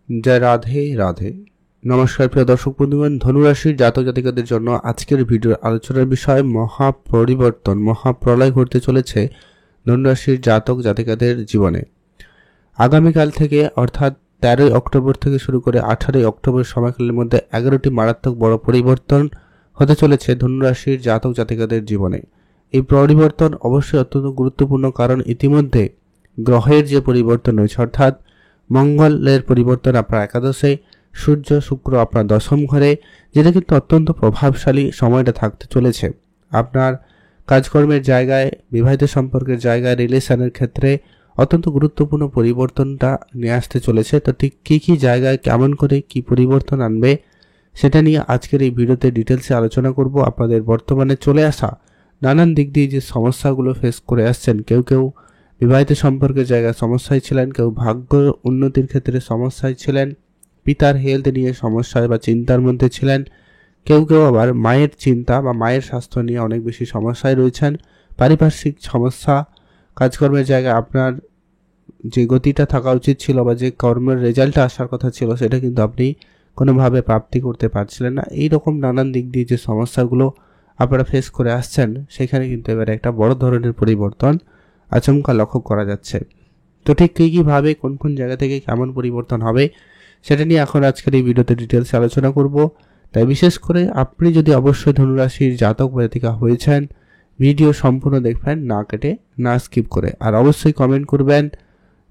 জয় রাধে রাধে। নমস্কার প্রিয় দর্শক বন্ধুগণ, ধনুরাশির জাতক জাতিকাদের জন্য আজকের ভিডিওর আলোচনার বিষয় মহাপরিবর্তন, মহাপ্রলয় ঘটতে চলেছে ধনুরাশির জাতক জাতিকাদের জীবনে। আগামীকাল থেকে অর্থাৎ 13 অক্টোবর থেকে শুরু করে 18 অক্টোবর সময়কালের মধ্যে 11টি মারাত্মক বড় পরিবর্তন হতে চলেছে ধনুরাশির জাতক জাতিকাদের জীবনে। এই পরিবর্তন অবশ্যই অত্যন্ত গুরুত্বপূর্ণ, কারণ ইতিমধ্যে গ্রহের যে পরিবর্তন হয়েছে, অর্থাৎ মঙ্গলের পরিবর্তন আপনার একাদশে, সূর্য শুক্র আপনার দশম ঘরে, যেটা কিন্তু অত্যন্ত প্রভাবশালী সময়টা থাকতে চলেছে। আপনার কাজকর্মের জায়গায়, বিবাহিত সম্পর্কের জায়গায়, রিলেশনের ক্ষেত্রে অত্যন্ত গুরুত্বপূর্ণ পরিবর্তনটা নিয়ে আসতে চলেছে। তো ঠিক কী জায়গায় কেমন করে কি পরিবর্তন আনবে সেটা নিয়ে আজকের এই ভিডিওতে ডিটেলসে আলোচনা করব। আপনাদের বর্তমানে চলে আসা নানান দিক দিয়ে যে সমস্যাগুলো ফেস করে আসছেন, কেউ বিবাহিত সম্পর্কের জায়গায় সমস্যায় ছিলেন, কেউ ভাগ্য উন্নতির ক্ষেত্রে সমস্যায় ছিলেন, পিতার হেলথ নিয়ে সমস্যায় বা চিন্তার মধ্যে ছিলেন, কেউ আবার মায়ের চিন্তা বা মায়ের স্বাস্থ্য নিয়ে অনেক বেশি সমস্যায় রয়েছেন, পারিপার্শ্বিক সমস্যা, কাজকর্মের জায়গায় আপনার যে গতিটা থাকা উচিত ছিল বা যে কর্মের রেজাল্টটা আসার কথা ছিল সেটা কিন্তু আপনি কোনোভাবে প্রাপ্তি করতে পারছিলেন না। এইরকম নানান দিক দিয়ে যে সমস্যাগুলো আপনারা ফেস করে আসছেন, সেখানে কিন্তু এবারে একটা বড় ধরনের পরিবর্তন আচমকা লক্ষ্য করা যাচ্ছে। তো ঠিক কীভাবে কোন জায়গা থেকে কেমন পরিবর্তন হবে সেটা নিয়ে এখন আজকের এই ভিডিওতে ডিটেলসে আলোচনা করব। তাই বিশেষ করে আপনি যদি অবশ্যই ধনুরাশির জাতক বা জাতিকা হয়েছেন, ভিডিও সম্পূর্ণ দেখবেন, না কেটে না স্কিপ করে, আর অবশ্যই কমেন্ট করবেন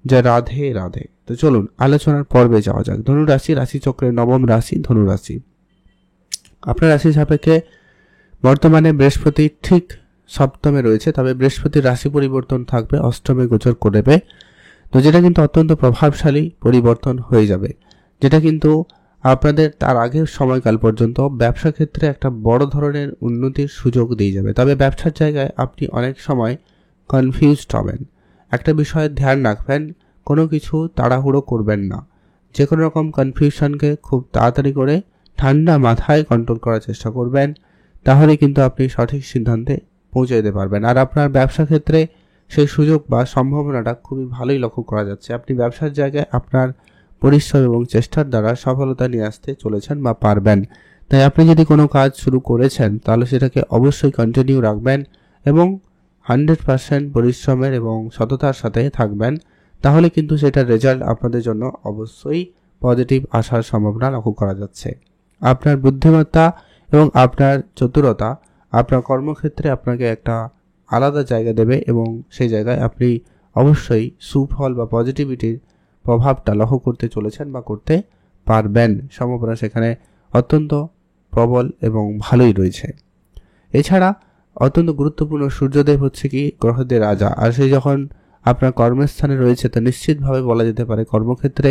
যে রাধে রাধে। তো চলুন আলোচনার পর্বে যাওয়া যাক। ধনুরাশি রাশিচক্রের নবম রাশি ধনুরাশি। আপনার রাশি সাপেক্ষে বর্তমানে বৃহস্পতি ঠিক সপ্তমে রয়েছে, তবে বৃহস্পতির রাশি পরিবর্তন থাকবে, অষ্টমে গোচর করবে। তো যেটা কিন্তু অত্যন্ত প্রভাবশালী পরিবর্তন হয়ে যাবে, যেটা কিন্তু আপনাদের তার আগের সময়কাল পর্যন্ত ব্যবসা ক্ষেত্রে একটা বড় ধরনের উন্নতির সুযোগ দিয়ে যাবে। তবে ব্যবসার জায়গায় আপনি অনেক সময় কনফিউজড হবেন। একটা বিষয়ে ধ্যান রাখবেন, কোনো কিছু তাড়াহুড়ো করবেন না। যে কোনো রকম কনফিউশনকে খুব তাড়াতাড়ি করে ঠান্ডা মাথায় কন্ট্রোল করার চেষ্টা করবেন, তাহলে কিন্তু আপনি সঠিক সিদ্ধান্তে পৌঁছে যেতে পারবেন। আর আপনার ব্যবসা ক্ষেত্রে সেই সুযোগ বা সম্ভাবনাটা খুবই ভালোই লক্ষ্য করা যাচ্ছে। আপনি ব্যবসার জায়গায় আপনার পরিশ্রম এবং চেষ্টার দ্বারা সফলতা নিয়ে আসতে চলেছেন বা পারবেন। তাই আপনি যদি কোনো কাজ শুরু করেছেন তাহলে সেটাকে অবশ্যই কন্টিনিউ রাখবেন এবং 100% পরিশ্রমের এবং সততার সাথে থাকবেন, তাহলে কিন্তু সেটার রেজাল্ট আপনাদের জন্য অবশ্যই পজিটিভ আসার সম্ভাবনা লক্ষ্য করা যাচ্ছে। আপনার বুদ্ধিমত্তা এবং আপনার চতুরতা আপনার কর্মক্ষেত্রে আপনাকে একটা আলাদা জায়গা দেবে এবং সেই জায়গায় আপনি অবশ্যই সুফল বা পজিটিভিটির প্রভাবটা লক্ষ্য করতে চলেছেন বা করতে পারবেন। সম্ভাবনা সেখানে অত্যন্ত প্রবল এবং ভালোই রয়েছে। এছাড়া অত্যন্ত গুরুত্বপূর্ণ, সূর্যদেব হচ্ছে কি গ্রহদের রাজা, আর সেই যখন আপনার কর্মস্থানে রয়েছে তো নিশ্চিতভাবে বলা যেতে পারে কর্মক্ষেত্রে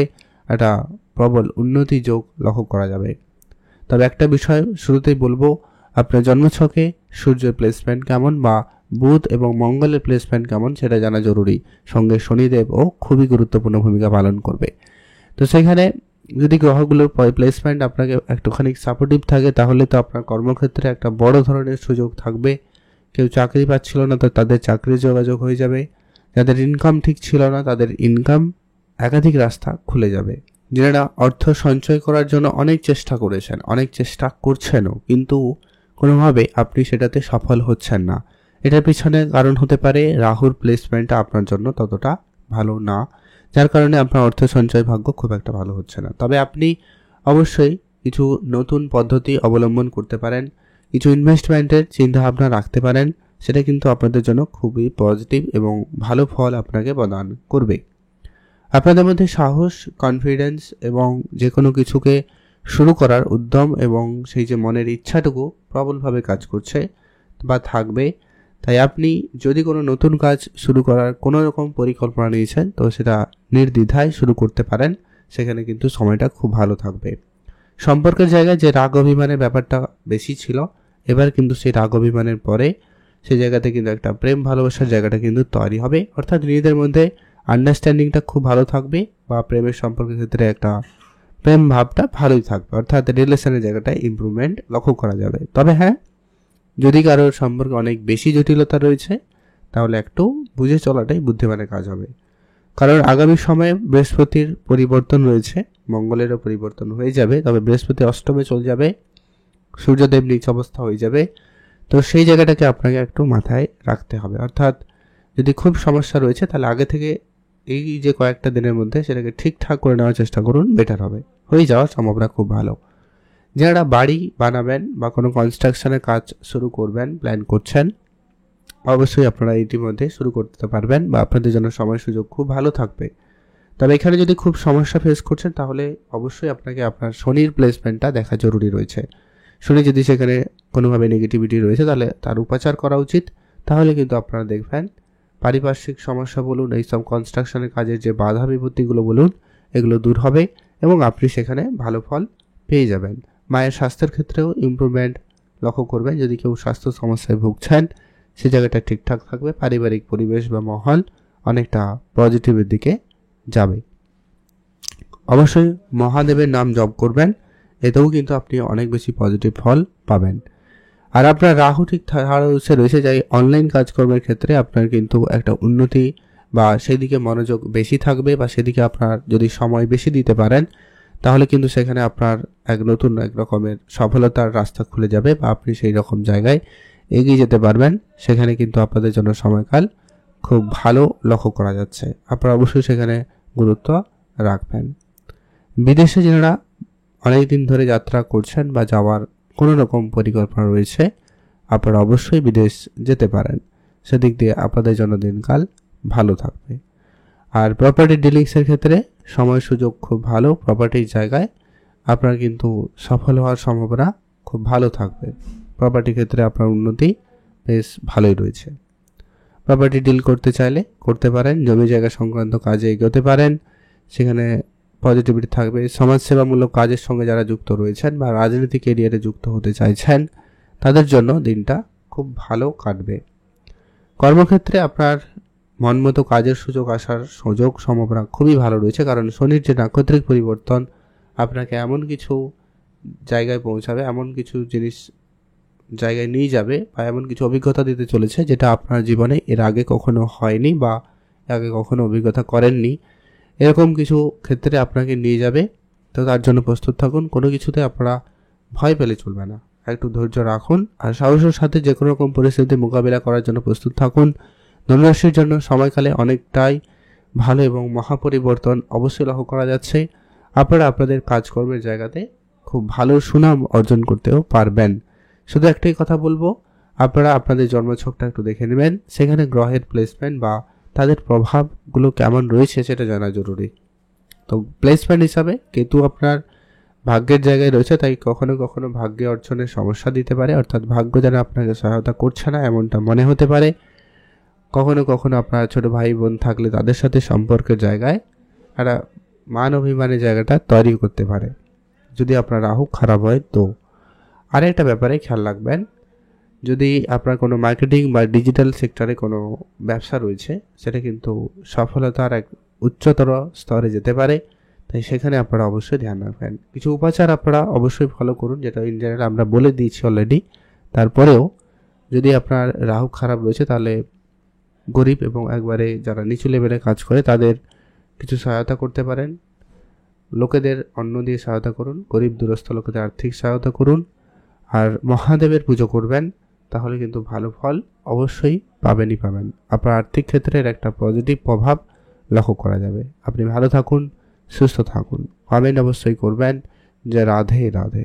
একটা প্রবল উন্নতি যোগ লক্ষ্য করা যাবে। তবে একটা বিষয় শুরুতেই বলবো, আপনার জন্মছকে সূর্যের প্লেসমেন্ট কেমন বা বুধ এবং মঙ্গলের প্লেসমেন্ট কেমন সেটা জানা জরুরি। সঙ্গে শনিদেবও খুবই গুরুত্বপূর্ণ ভূমিকা পালন করবে। তো সেখানে যদি গ্রহগুলোর প্লেসমেন্ট আপনাকে একটুখানি সাপোর্টিভ থাকে, তাহলে তো আপনার কর্মক্ষেত্রে একটা বড় ধরনের সুযোগ থাকবে। কেউ চাকরি পাচ্ছিল না তো তাদের চাকরির যোগাযোগ হয়ে যাবে, যাদের ইনকাম ঠিক ছিল না তাদের ইনকাম একাধিক রাস্তা খুলে যাবে। যারা অর্থ সঞ্চয় করার জন্য অনেক চেষ্টা করেছেন, অনেক চেষ্টা করছেনও, কিন্তু কোনোভাবে আপনি সেটাতে সফল হচ্ছেন না, এটার পিছনে কারণ হতে পারে রাহুর প্লেসমেন্টটা আপনার জন্য ততটা ভালো না, যার কারণে আপনার অর্থ সঞ্চয় ভাগ্য খুব একটা ভালো হচ্ছে না। তবে আপনি অবশ্যই কিছু নতুন পদ্ধতি অবলম্বন করতে পারেন, কিছু ইনভেস্টমেন্টের চিন্তাভাবনা রাখতে পারেন, সেটা কিন্তু আপনাদের জন্য খুবই পজিটিভ এবং ভালো ফল আপনাকে প্রদান করবে। আপনাদের মধ্যে সাহস, কনফিডেন্স এবং যে কোনো কিছুকে শুরু করার উদ্যম এবং সেই যে মনের ইচ্ছাটুকু প্রবলভাবে কাজ করছে বা থাকবে। তাই আপনি যদি কোনো নতুন কাজ শুরু করার কোনো রকম পরিকল্পনা নিয়েছেন তো সেটা নির্দ্বিধায় শুরু করতে পারেন, সেখানে কিন্তু সময়টা খুব ভালো থাকবে। সম্পর্কের জায়গায় যে রাগ অভিমানের ব্যাপারটা বেশি ছিল, এবার কিন্তু সেই রাগ অভিমানের পরে সেই জায়গাতে কিন্তু একটা প্রেম ভালোবাসার জায়গাটা কিন্তু তৈরি হবে, অর্থাৎ নিজেদের মধ্যে আন্ডারস্ট্যান্ডিংটা খুব ভালো থাকবে বা প্রেমের সম্পর্কের ক্ষেত্রে একটা প্রেম ভাবটা ভালোই থাকবে, অর্থাৎ রিলেশনের জায়গাটায় ইমপ্রুভমেন্ট লক্ষ্য করা যাবে। তবে হ্যাঁ, যদি কারোর সম্পর্কে অনেক বেশি জটিলতা রয়েছে তাহলে একটু বুঝে চলাটাই বুদ্ধিমানের কাজ হবে। কারণ আগামী সময়ে বৃহস্পতির পরিবর্তন রয়েছে, মঙ্গলেরও পরিবর্তন হয়ে যাবে, তবে বৃহস্পতি অষ্টমে চলে যাবে, সূর্যদেব নিচ অবস্থা হয়ে যাবে। তো সেই জায়গাটাকে আপনাকে একটু মাথায় রাখতে হবে। অর্থাৎ যদি খুব সমস্যা রয়েছে তাহলে আগে থেকে এই যে কয়েকটা দিনের মধ্যে সেটাকে ঠিকঠাক করে নেওয়ার চেষ্টা করুন, বেটার হবে, হয়ে যাওয়ার সম্ভাবনা খুব ভালো। যারা বাড়ি বানাবেন বা কোনো কনস্ট্রাকশনের কাজ শুরু করবেন, প্ল্যান করছেন, অবশ্যই আপনারা ইতিমধ্যে শুরু করতে পারবেন বা আপনাদের জন্য সময় সুযোগ খুব ভালো থাকবে। তবে এখানে যদি খুব সমস্যা ফেস করছেন তাহলে অবশ্যই আপনাকে আপনার শনির প্লেসমেন্টটা দেখা জরুরি রয়েছে। শনি যদি সেখানে কোনোভাবে নেগেটিভিটি রয়েছে তাহলে তার উপাচার করা উচিত। তাহলে কিন্তু আপনারা দেখবেন পারিপার্শ্বিক সমস্যা বলুন, এইসব কনস্ট্রাকশনের কাজের যে বাধা বিপত্তিগুলো বলুন, এগুলো দূর হবে এবং আপনি সেখানে ভালো ফল পেয়ে যাবেন। মায়ের স্বাস্থ্যের ক্ষেত্রেও ইমপ্রুভমেন্ট লক্ষ্য করবেন। যদি কেউ স্বাস্থ্য সমস্যায় ভুগছেন সে জায়গাটা ঠিকঠাক থাকবে, পারিবারিক পরিবেশ বা মহল অনেকটা পজিটিভের দিকে যাবে। অবশ্যই মহাদেবের নাম জপ করবেন, এতেও কিন্তু আপনি অনেক বেশি পজিটিভ ফল পাবেন। আর আপনার রাহু ঠিক রয়েছে যাই অনলাইন কাজকর্মের ক্ষেত্রে আপনার কিন্তু একটা উন্নতি বা সেদিকে মনোযোগ বেশি থাকবে, বা সেদিকে আপনার যদি সময় বেশি দিতে পারেন তাহলে কিন্তু সেখানে আপনার নতুন এক রকমের সফলতার রাস্তা খুলে যাবে বা আপনি সেই রকম জায়গায় এগিয়ে যেতে পারবেন। সেখানে কিন্তু আপনাদের জন্য সময়কাল খুব ভালো লক্ষ্য করা যাচ্ছে। আপনারা অবশ্যই সেখানে গুরুত্ব রাখবেন। বিদেশে যারা অনেক দিন ধরে যাত্রা করছেন বা যাওয়ার কোনো রকম পরিকল্পনা রয়েছে, আপনারা অবশ্যই বিদেশ যেতে পারেন। সেদিক দিয়ে আপনাদের জন্য দিনকাল ভালো থাকবে। আর প্রপার্টি ডিলিংসের ক্ষেত্রে সময় সুযোগ খুব ভালো। প্রপার্টির জায়গায় আপনার কিন্তু সফল হওয়ার সম্ভাবনা খুব ভালো থাকবে। প্রপার্টি ক্ষেত্রে আপনার উন্নতি বেশ ভালোই রয়েছে। প্রপার্টি ডিল করতে চাইলে করতে পারেন, জমি জায়গা সংক্রান্ত কাজে এগোতে পারেন, সেখানে পজিটিভিটি থাকবে। সমাজসেবামূলক কাজের সঙ্গে যারা যুক্ত রয়েছেন বা রাজনৈতিক এরিয়াতে যুক্ত হতে চাইছেন তাদের জন্য দিনটা খুব ভালো কাটবে। কর্মক্ষেত্রে আপনার মন মতো কাজের সুযোগ আসার সম্ভাবনা খুবই ভালো রয়েছে, কারণ শনির যে নাক্ষত্রিক পরিবর্তন আপনাকে এমন কিছু জায়গায় পৌঁছাবে, এমন কিছু জিনিস জায়গায় নিয়ে যাবে বা এমন কিছু অভিজ্ঞতা দিতে চলেছে যেটা আপনার জীবনে এর আগে কখনো হয়নি বা আগে কখনো অভিজ্ঞতা করেননি। এরকম কিছু ক্ষেত্রে আপনাকে নিয়ে যাবে। তো তার জন্য প্রস্তুত থাকুন। কোনো কিছুতে আপনারা ভয় পেলে চলবে না, একটু ধৈর্য রাখুন আর সাহসের সাথে যে কোনো রকম পরিস্থিতি মোকাবিলা করার জন্য প্রস্তুত থাকুন। ধনুরাশির জন্য সময়কালে অনেকটাই ভালো এবং মহাপরিবর্তন অবশ্যই লক্ষ্য করা যাচ্ছে। আপনারা আপনাদের কাজকর্মের জায়গাতে খুব ভালো সুনাম অর্জন করতেও পারবেন। শুধু একটাই কথা বলবো, আপনারা আপনাদের জন্মছকটা একটু দেখে নেবেন, সেখানে গ্রহের প্লেসমেন্ট বা তাদের প্রভাবগুলো কেমন রয়েছে সেটা জানা জরুরি। তো প্লেসমেন্ট হিসাবে কেতু আপনার ভাগ্যের জায়গায় রয়েছে, তাই কখনো কখনো ভাগ্যে অর্জনের সমস্যা দিতে পারে, অর্থাৎ ভাগ্য যেন আপনাকে সহায়তা করছে না এমনটা মনে হতে পারে। কখনো কখনো আপনার ছোট ভাই বোন থাকলে তাদের সাথে সম্পর্কের জায়গায় একটা মান অভিমানের জায়গাটা তৈরি করতে পারে যদি আপনার রাহু খারাপ হয়। তো আরেকটা ব্যাপারে খেয়াল রাখবেন, যদি আপনার কোনো মার্কেটিং বা ডিজিটাল সেক্টরে কোনো ব্যবসা রয়েছে সেটা কিন্তু সফলতার এক উচ্চতর স্তরে যেতে পারে, তাই সেখানে আপনারা অবশ্যই ধ্যান রাখবেন। কিছু উপাচার আপনারা অবশ্যই ফলো করুন, যেটা ইন জেনারেল আমরা বলে দিয়েছি অলরেডি। তারপরেও যদি আপনার রাহু খারাপ রয়েছে তাহলে গরিব এবং একবারে যারা নিচু লেভেলে কাজ করে তাদের কিছু সহায়তা করতে পারেন। লোকেদের অন্ন দিয়ে সহায়তা করুন, গরিব দুরস্থ লোকেদের আর্থিক সহায়তা করুন, আর মহাদেবের পুজো করবেন, তাহলে কিন্তু ভালো ফল অবশ্যই পাবেনই পাবেন। আপনার আর্থিক ক্ষেত্রের একটা পজিটিভ প্রভাব লক্ষ্য করা যাবে। আপনি ভালো থাকুন, সুস্থ থাকুন। কমেন্ট অবশ্যই করবেন যে রাধে রাধে।